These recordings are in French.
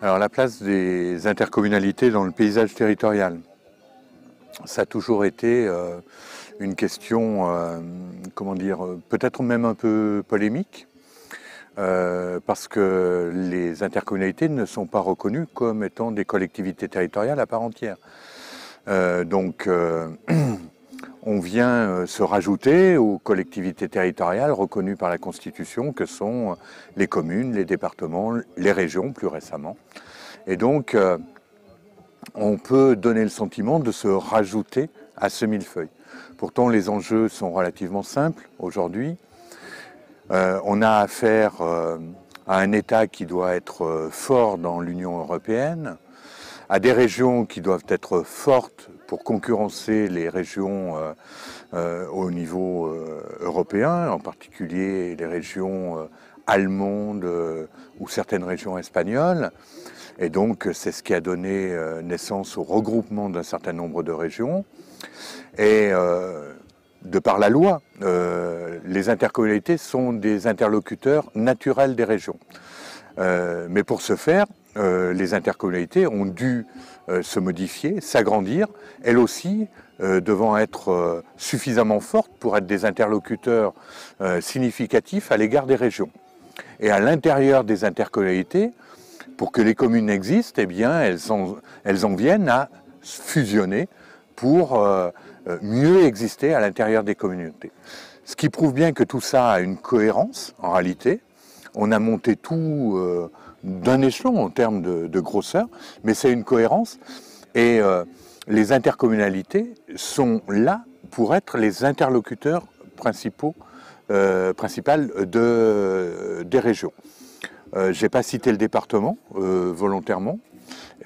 Alors la place des intercommunalités dans le paysage territorial, ça a toujours été une question, comment dire, peut-être même un peu polémique, parce que les intercommunalités ne sont pas reconnues comme étant des collectivités territoriales à part entière. Donc on vient se rajouter aux collectivités territoriales reconnues par la Constitution, que sont les communes, les départements, les régions plus récemment. Et donc on peut donner le sentiment de se rajouter à ce millefeuille. Pourtant les enjeux sont relativement simples aujourd'hui. On a affaire à un État qui doit être fort dans l'Union européenne, à des régions qui doivent être fortes pour concurrencer les régions au niveau européen, en particulier les régions allemandes ou certaines régions espagnoles. Et donc c'est ce qui a donné naissance au regroupement d'un certain nombre de régions. Et de par la loi, les intercommunalités sont des interlocuteurs naturels des régions. Mais pour ce faire, les intercommunalités ont dû se modifier, s'agrandir, elles aussi devant être suffisamment fortes pour être des interlocuteurs significatifs à l'égard des régions. Et à l'intérieur des intercommunalités, pour que les communes existent, eh bien, elles en viennent à fusionner pour mieux exister à l'intérieur des communautés. Ce qui prouve bien que tout ça a une cohérence, en réalité. On a monté tout d'un échelon en termes de grosseur, mais c'est une cohérence. Et les intercommunalités sont là pour être les interlocuteurs principaux des régions. Je n'ai pas cité le département volontairement,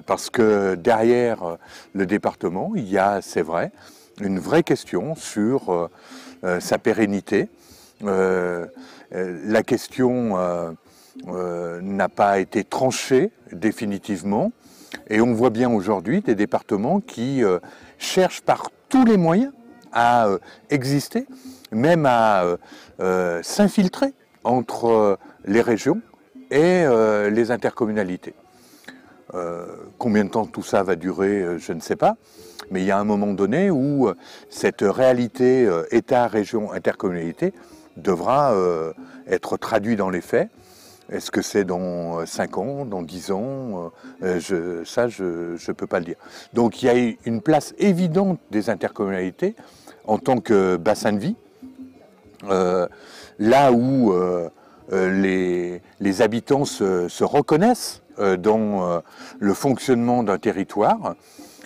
parce que derrière le département, il y a, c'est vrai, une vraie question sur sa pérennité. La question n'a pas été tranchée définitivement, et on voit bien aujourd'hui des départements qui cherchent par tous les moyens à exister, même à s'infiltrer entre les régions et les intercommunalités. Combien de temps tout ça va durer, je ne sais pas, mais il y a un moment donné où cette réalité État, région, intercommunalité devra être traduite dans les faits. Est-ce que c'est dans 5 ans, dans 10 ans ça, je ne peux pas le dire. Donc il y a une place évidente des intercommunalités en tant que bassin de vie, là où les habitants se reconnaissent dans le fonctionnement d'un territoire.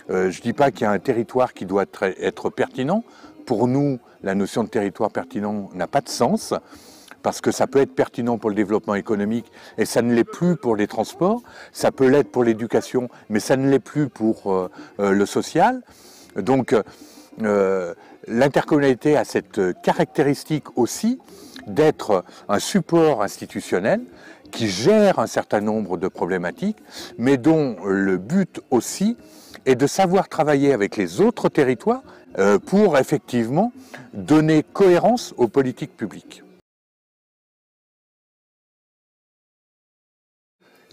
Je ne dis pas qu'il y a un territoire qui doit être pertinent. Pour nous, la notion de territoire pertinent n'a pas de sens, parce que ça peut être pertinent pour le développement économique et ça ne l'est plus pour les transports. Ça peut l'être pour l'éducation, mais ça ne l'est plus pour le social. Donc l'intercommunalité a cette caractéristique aussi d'être un support institutionnel qui gère un certain nombre de problématiques, mais dont le but aussi est de savoir travailler avec les autres territoires pour effectivement donner cohérence aux politiques publiques.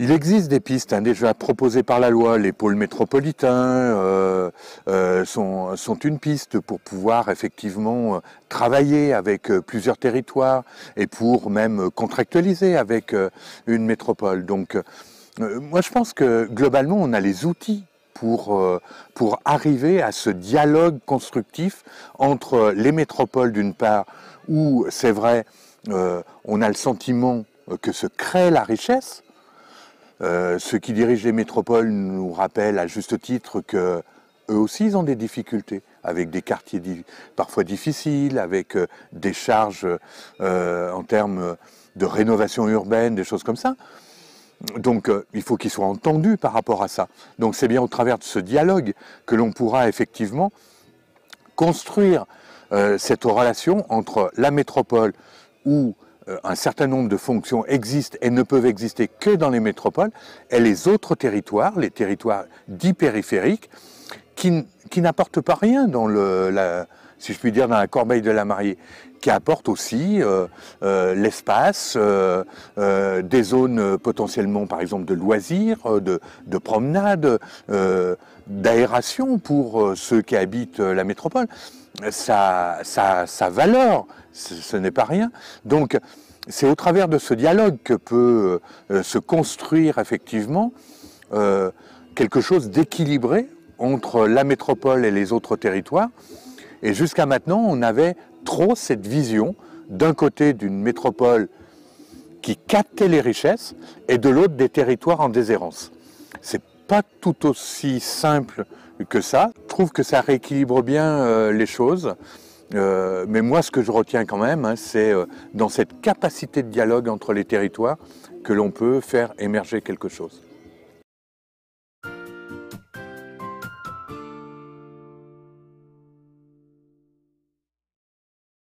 Il existe des pistes déjà proposées par la loi. Les pôles métropolitains sont une piste pour pouvoir effectivement travailler avec plusieurs territoires et pour même contractualiser avec une métropole. Donc moi je pense que globalement on a les outils pour arriver à ce dialogue constructif entre les métropoles d'une part, où c'est vrai, on a le sentiment que se crée la richesse. Ceux qui dirigent les métropoles nous rappellent à juste titre qu'eux aussi ils ont des difficultés, avec des quartiers parfois difficiles, avec des charges en termes de rénovation urbaine, des choses comme ça. Donc il faut qu'ils soient entendus par rapport à ça. Donc c'est bien au travers de ce dialogue que l'on pourra effectivement construire cette relation entre la métropole où un certain nombre de fonctions existent et ne peuvent exister que dans les métropoles, et les autres territoires, les territoires dits périphériques, qui n'apportent pas rien dans si je puis dire, dans la corbeille de la mariée, qui apporte aussi l'espace, des zones potentiellement par exemple de loisirs, de promenade, d'aération pour ceux qui habitent la métropole. Ça a sa valeur, ce n'est pas rien. Donc c'est au travers de ce dialogue que peut se construire effectivement quelque chose d'équilibré entre la métropole et les autres territoires. Et jusqu'à maintenant, on avait trop cette vision d'un côté d'une métropole qui captait les richesses et de l'autre des territoires en déshérence. C'est pas tout aussi simple que ça. Je trouve que ça rééquilibre bien les choses. Mais moi, ce que je retiens quand même, hein, c'est dans cette capacité de dialogue entre les territoires que l'on peut faire émerger quelque chose.